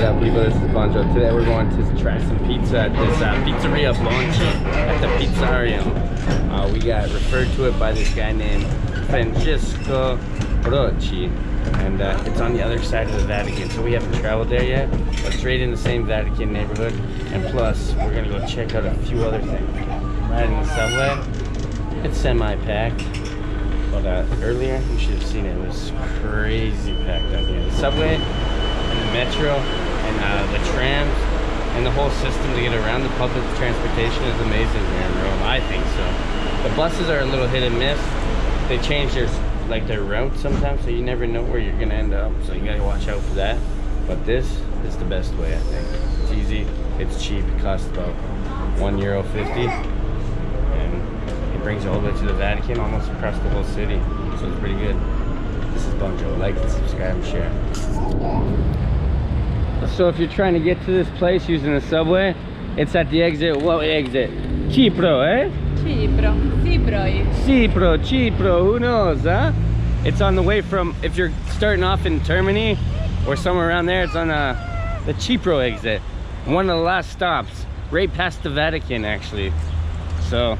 up, people? This is Bonjo. Today we're going to try some pizza at this Pizzeria Bonci at the Pizzeria. We got referred to it by this guy named Francesco Bonci, and it's on the other side of the Vatican, so we haven't traveled there yet, but it's right in the same Vatican neighborhood, and plus we're gonna go check out a few other things. Riding the subway, it's semi-packed, but earlier you should have seen it. It was crazy packed out here. The subway and the metro and the trams and the whole system to get around the public transportation is amazing here in Rome. I think so. The buses are a little hit and miss. They change their route sometimes, so you never know where you're gonna end up, so you gotta watch out for that. But this is the best way, I think. It's easy, it's cheap, it costs about €1.50, and it brings you all the way to the Vatican, almost across the whole city, so it's pretty good. This is Bonjo. Like, subscribe, and share. So if you're trying to get to this place using the subway, it's at the exit. What exit? Cipro, eh? Cipro. Cipro, who knows, huh? It's on the way from, if you're starting off in Termini or somewhere around there, it's on the Cipro exit. One of the last stops, right past the Vatican, actually. So,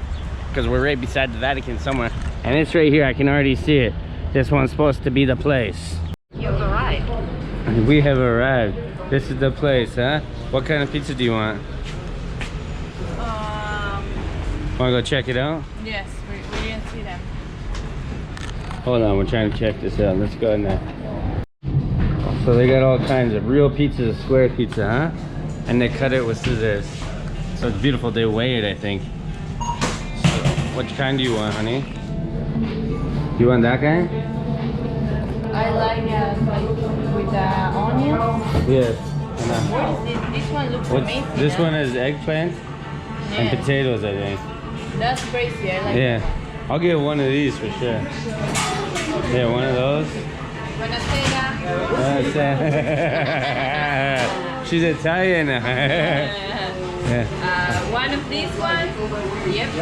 because we're right beside the Vatican somewhere. And it's right here, I can already see it. This one's supposed to be the place. You've arrived. We have arrived. This is the place, huh? What kind of pizza do you want? Want to go check it out? Yes, we didn't see them. Hold on, we're trying to check this out. Let's go in there. So they got all kinds of real pizzas, square pizza, huh? And they cut it with scissors. So it's beautiful. They weigh it, I think. So what kind do you want, honey? You want that kind? I like with the onions. Yes. What is this? This one looks amazing. This one is eggplant and potatoes, I think. That's crazy. I like Yeah. I'll get one of these for sure. Yeah, one of those. Buonasera. She's Italian. Yeah. One of these ones. Yep.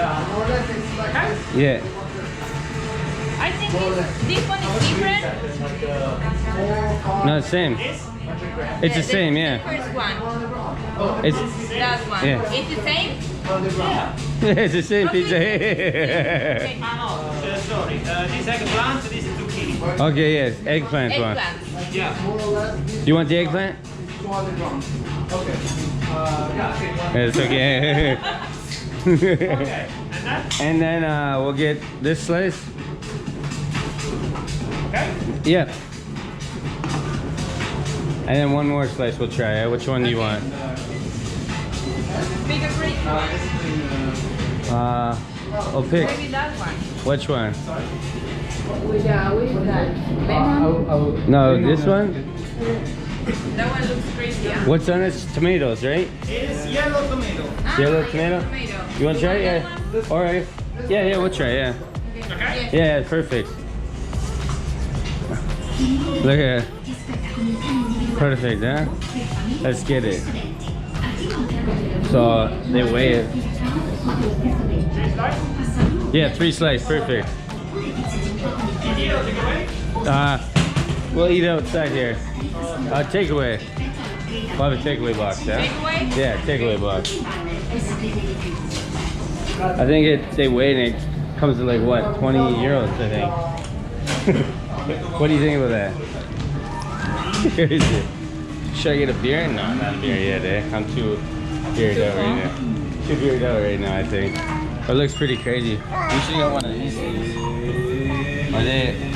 Yeah. I think this one is different. No, it's same. It's the same, yeah. The first one. It's That one. Yeah. It's the same? it's the same pizza. Okay. Sorry, this eggplant, this is zucchini. Okay, yes, eggplant one. Eggplant. Yeah. You want the eggplant? Okay. It's okay. Okay. And then we'll get this slice. Okay. Yeah. And then one more slice we'll try. Which one do you want? Bigger green one. I'll pick. Maybe that one. Which one? With that lemon. No, this one? That one looks crazy, yeah? What's on it? Tomatoes, right? It's yellow tomato. Yellow tomato? You want to try it? Yeah. All right. Yeah, we'll try. Yeah. Okay. Yeah, perfect. Look at it. Perfect, huh? Let's get it. So they weigh it. Yeah, 3 slices, perfect. We'll eat outside here. Takeaway. We'll have a takeaway box, yeah? Takeaway? Yeah, takeaway box. I think they weigh and it comes to like what, 20 euros, I think. What do you think about that? Should I get a beer? No, not a beer yet, eh? I'm too beered out right now. Too beered out right now, I think. It looks pretty crazy. You should get one of these things.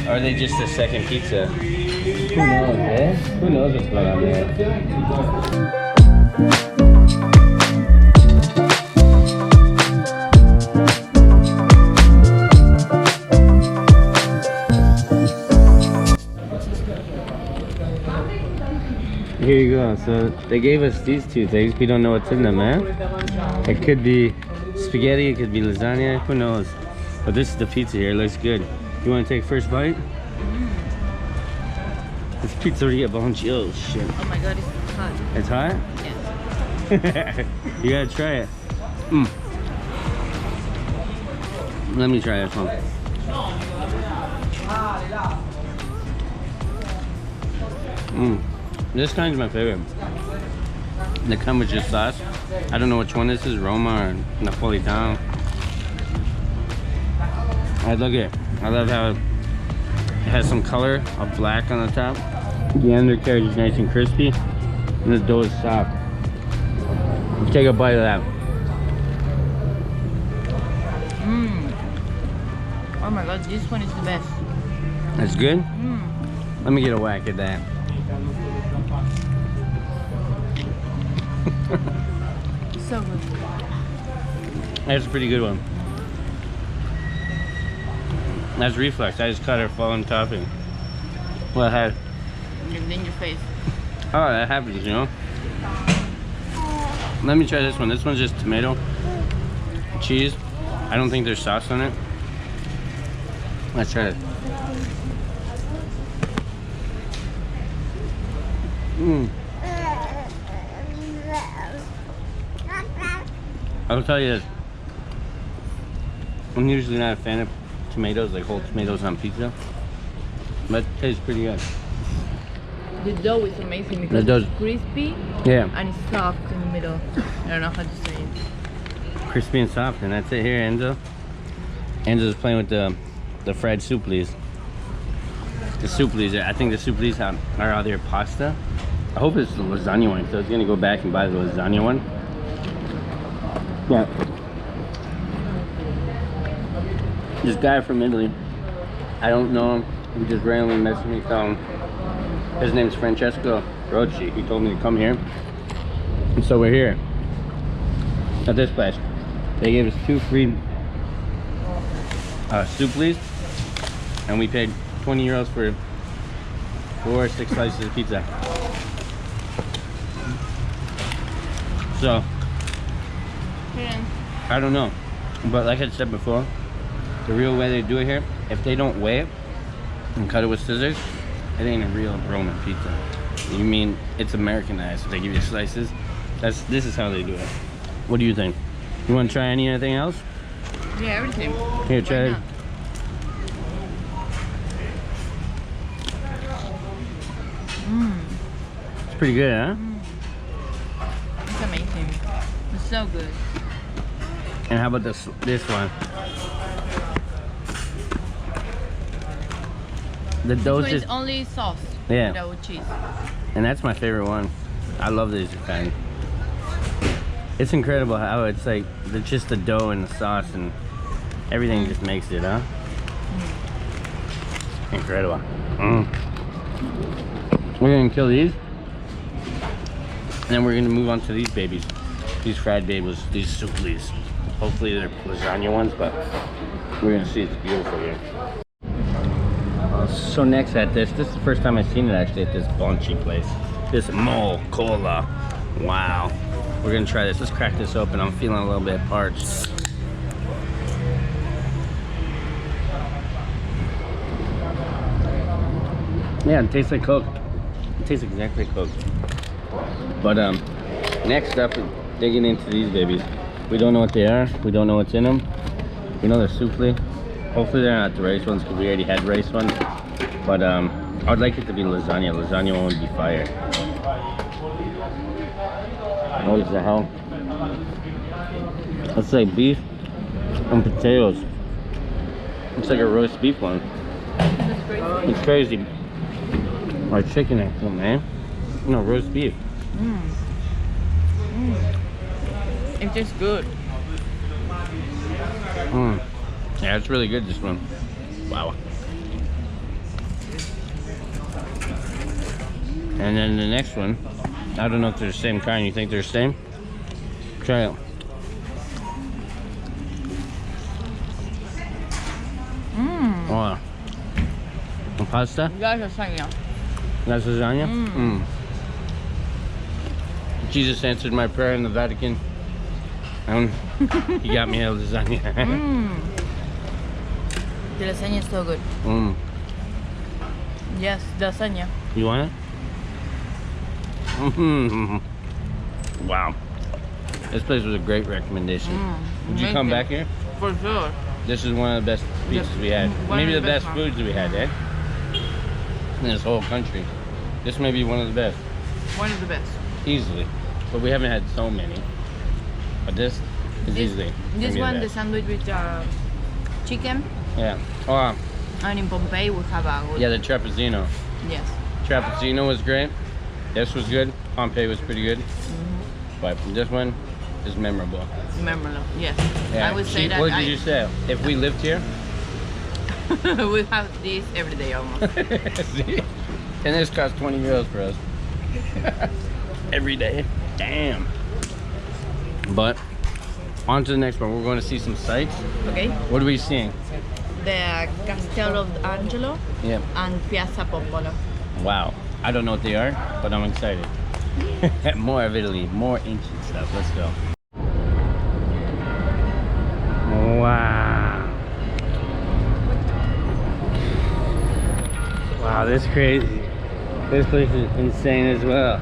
Are they just a second pizza? Who knows, eh? Who knows what's going on there? Here you go. So they gave us these 2 things. We don't know what's in them, man. It could be spaghetti, it could be lasagna, who knows. But this is the pizza here, it looks good. You want to take first bite? It's Pizzeria Bonci. Oh shit. Oh my god, it's hot. It's hot? Yeah. You gotta try it. Let me try this one. This kind's my favorite. They come with just sauce. I don't know which one this is, Roma or Napolitano. I look at it. I love how it has some color of black on the top. The undercarriage is nice and crispy, and the dough is soft. Take a bite of that. Oh my god, this one is the best. That's good? Let me get a whack at that. So good. That's a pretty good one. That's reflux. I just caught her fallen topping. Well, I had. In your face. Oh, that happens, you know? Let me try this one. This one's just tomato, cheese. I don't think there's sauce on it. Let's try it. I'll tell you this. I'm usually not a fan of tomatoes, like whole tomatoes on pizza, but it tastes pretty good. The dough is amazing because The dough's it's crispy and it's soft in the middle. I don't know how to say it. crispy and soft, and that's it here, Enzo. Enzo's playing with the fried souplis. The souplis, I think the souplis are either pasta. I hope it's the lasagna one, so I was gonna go back and buy the lasagna one. Yeah. This guy from Italy, I don't know him. He just randomly messaged me, telling his name's Francesco Rocci. He told me to come here, and so we're here at this place. They gave us 2 free souplis, and we paid 20 euros for 4 or 6 slices of pizza. So I don't know, but like I said before, the real way they do it here, if they don't weigh it and cut it with scissors, it ain't a real Roman pizza. You mean it's Americanized? They give you slices. This is how they do it. What do you think? You want to try anything else? Yeah, everything. Here, try it. It's pretty good, huh? It's amazing. It's so good. And how about this one? The dough This is one is only sauce. Yeah. Without cheese. and that's my favorite one. I love these kind. It's incredible how it's like just the dough and the sauce and everything just makes it, huh? Incredible. We're gonna kill these, and then we're gonna move on to these babies, these fried babies, these souplis. Hopefully they're lasagna ones, but we're gonna see. It's beautiful here. So next at this is the first time I've seen it actually at this Bonci place. This Mo Cola. Wow. We're gonna try this. Let's crack this open. I'm feeling a little bit parched. Yeah, it tastes like Coke. It tastes exactly like Coke. But next up, digging into these babies. We don't know what they are. We don't know what's in them. We know they're souffle. Hopefully they're not the rice ones because we already had rice ones. But I would like it to be lasagna. Lasagna one would be fire. What the hell? Let's say beef and potatoes. It's like a roast beef one. It's crazy. Or chicken actually, man. No, roast beef. It tastes good. Yeah, it's really good, this one. Wow. And then the next one, I don't know if they're the same kind. You think they're the same? Try it. Oh. And pasta? That's lasagna. That's lasagna? Jesus answered my prayer in the Vatican. And he got me a lasagna. The lasagna is so good. Yes, the lasagna. You want it? Wow. This place was a great recommendation. Would you come back here? For sure. This is one of the best pizzas we had. Maybe the best foods we had, eh? In this whole country. This may be one of the best. One of the best. Easily. But we haven't had so many. But this is easily. This one, the sandwich with chicken. Yeah. Oh, And in Pompeii we have a good. yeah, the trapezzino. Yes. Trapezzino was great. This was good. Pompeii was pretty good. But this one is memorable. Memorable. Yes. Yeah. I would say that. What did you say? If we lived here? we have this every day almost. See? And this costs 20 euros for us. Every day. Damn. But on to the next one. We're going to see some sights. Okay. What are we seeing? The Castel Sant'angelo Yeah. and Piazza Popolo. Wow. I don't know what they are, but I'm excited. More of Italy, more ancient stuff. Let's go. Wow. Wow, this is crazy. This place is insane as well.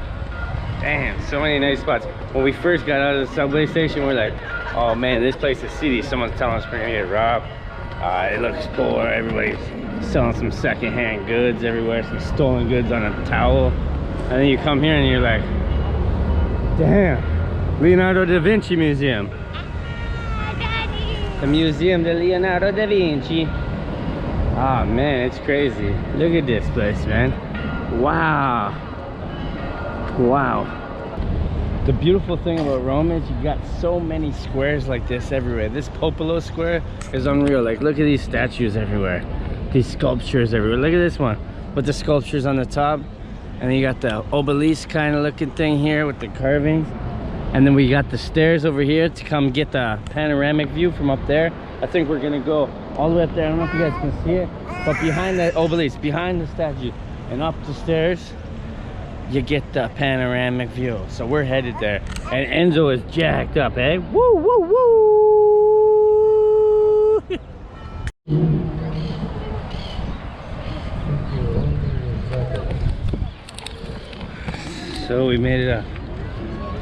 Damn, so many nice spots. When we first got out of the subway station, we're like, oh man, this place is seedy. Someone's telling us we're gonna get robbed. It looks poor. Everybody's selling some secondhand goods everywhere, some stolen goods on a towel. And then you come here and you're like, damn, Leonardo da Vinci Museum. The Museum de Leonardo da Vinci. Ah, man, it's crazy. Look at this place, man. Wow. Wow. The beautiful thing about Rome is you got so many squares like this everywhere. This Popolo square is unreal. Like, look at these statues everywhere. These sculptures everywhere. Look at this one with the sculptures on the top. And then you got the obelisk kind of looking thing here with the carvings. And then we got the stairs over here to come get the panoramic view from up there. I think we're gonna go all the way up there. I don't know if you guys can see it, but behind the obelisk, behind the statue, and up the stairs, you get the panoramic view. So we're headed there. And Enzo is jacked up, eh? Woo, woo, woo! So we made it up.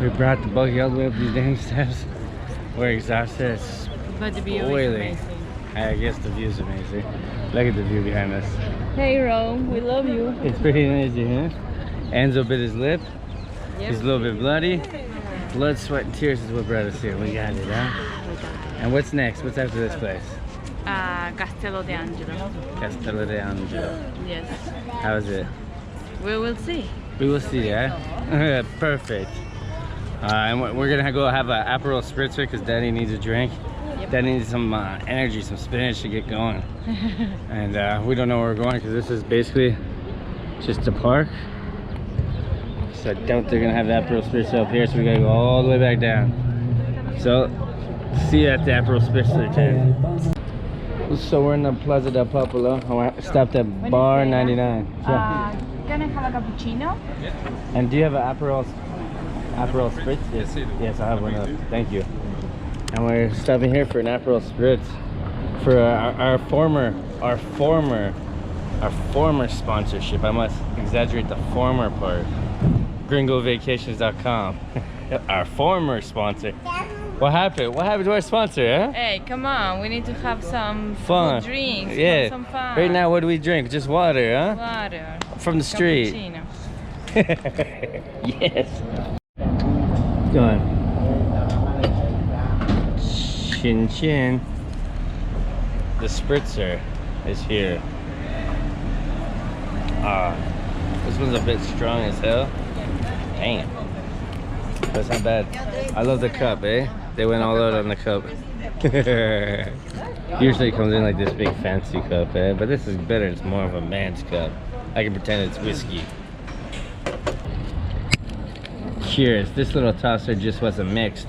We brought the buggy all the way up these dang steps. We're exhausted. It's But the view boiling. is amazing. I guess the view's amazing. Look at the view behind us. Hey Rome, we love you. It's pretty amazing, huh? Enzo bit his lip. Yep. He's a little bit bloody. Blood, sweat, and tears is what brought us here. We got it, huh? And what's next? What's after this place? Castello de Angelo. Castel Sant'angelo. Yes. How is it? We will see. We will see, yeah? Perfect. And we're gonna go have an Aperol Spritzer because Daddy needs a drink. Yep. Daddy needs some energy, some spinach to get going. And we don't know where we're going because this is basically just a park. So I doubt they're gonna have the Aperol Spritzer up here, so we gotta go all the way back down. So, see you at the Aperol Spritzer tent. So we're in the Piazza Del Popolo. I stopped at Bar 99. Yeah. Can I have a cappuccino? And do you have an Aperol Spritz? Yes, yes, I have one of those. Thank you. And we're stopping here for an Aperol Spritz for our former sponsorship. I must exaggerate the former part. GringoVacations.com. Our former sponsor. What happened? What happened to our sponsor, eh? Hey, come on, we need to have some Fun. food drinks. Yeah. Have some fun. Right now, what do we drink? Just water, huh? Water. From the street. Cappuccino. Yes. Go on. Chin chin. The spritzer is here. This one's a bit strong as hell. Damn. That's not bad. I love the cup, eh? They went all out on the cup. Usually it comes in like this big fancy cup, eh? But this is better. It's more of a man's cup. I can pretend it's whiskey. Cheers. This little tosser just wasn't mixed.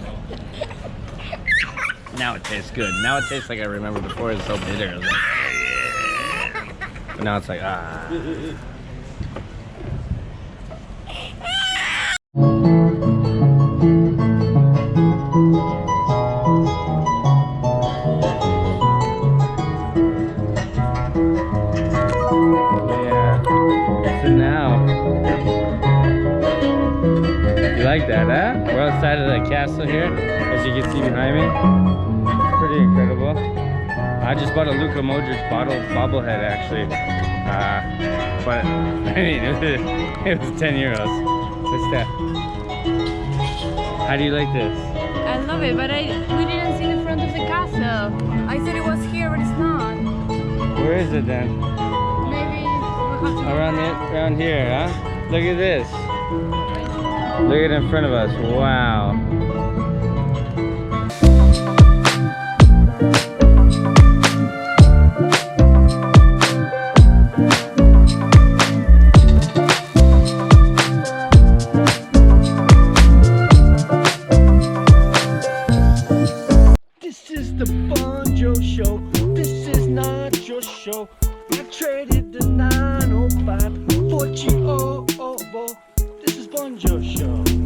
Now it tastes good. Now it tastes like I remember before. It was so bitter. I was like, yeah. But now it's like, ah. That, huh? We're outside of the castle here, as you can see behind me. It's pretty incredible. I just bought a Luka Modric bobblehead actually, but I mean it was 10 euros. What's that? How do you like this? I love it, but we didn't see the front of the castle. I thought it was here, but it's not. Where is it then? Maybe we'll have to go Around here, huh? Look at this. Look at it in front of us. Wow. This is the Bonjo show. This is not your show. I traded the 905 for G-O-O-O. This is Bonjo show.